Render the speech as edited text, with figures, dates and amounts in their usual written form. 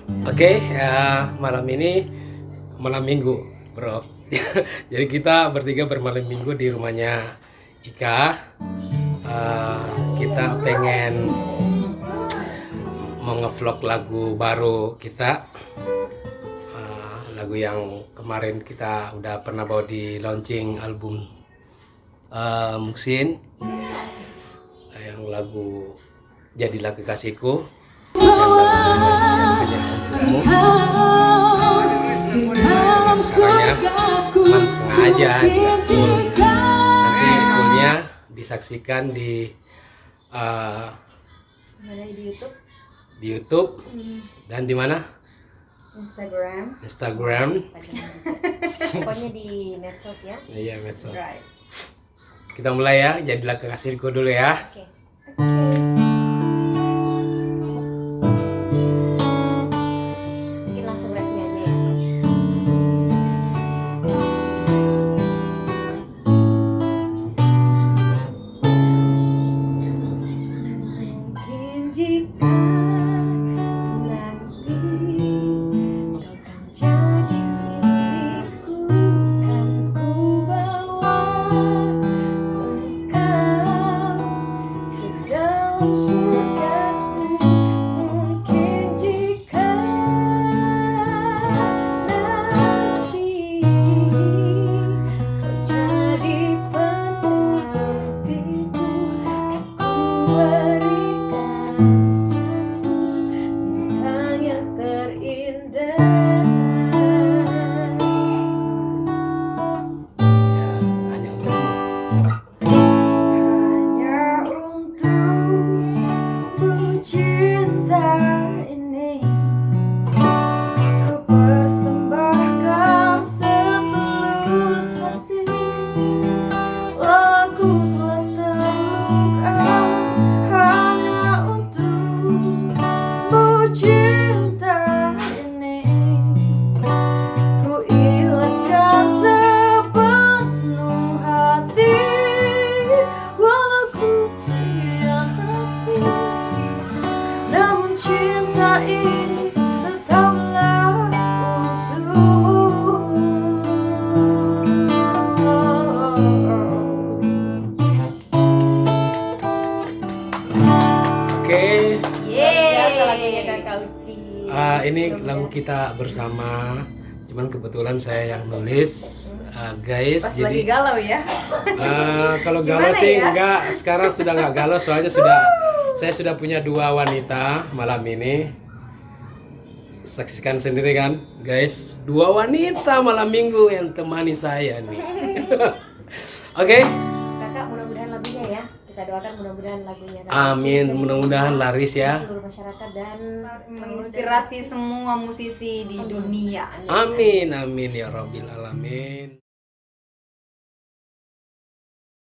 Oke, ya, malam ini malam minggu, bro. Jadi kita bertiga bermalam minggu di rumahnya Ika. Kita pengen mau ngevlog lagu baru kita. Lagu yang kemarin kita udah pernah bawa di launching album Muksin. Yang lagu Jadilah Kekasihku. Cuma sengaja tidak full. Nanti fullnya disaksikan di YouTube. di YouTube dan di mana? Instagram. Pokoknya di medsos ya. Iya, medsos. Right. Kita mulai ya. Jadilah Kekasihku dulu ya. Oke. Mungkin langsung rapnya aja ya. Mungkin jika nanti kau kan jadi milikku, kan ku bawa engkau ke dalam surgaku. Mungkin jika nanti kau jadi penantiku, kan ku berikan satu bintang yang terindah. Hanya untukmu. Hanya untukmu cinta ini ku persembahkan setulus hati. Aku telah terluka hanya untukmu cinta ini. Ku ikhlaskan sepenuh hati, walau ku hianati, namun cinta ini tetaplah untukmu. Oke. Biasa lagunya Kakak Uci. Ini lagu kita bersama. Cuman kebetulan saya yang nulis, guys. Pas Jadi lagi galau ya. kalau galau Gimana sih ya? enggak. Sekarang sudah enggak galau, soalnya saya sudah punya 2 wanita malam ini. Saksikan sendiri kan, guys. 2 wanita malam minggu yang temani saya nih. Oke. Kakak, mudah-mudahan lagunya ya. Kita doakan mudah-mudahan lagunya Kakak Amin. Uci bisa Mudah-mudahan diterima laris di ya. seluruh masyarakat dan Menginspirasi semua musisi di dunia. Amin, amin ya Rabbil alamin.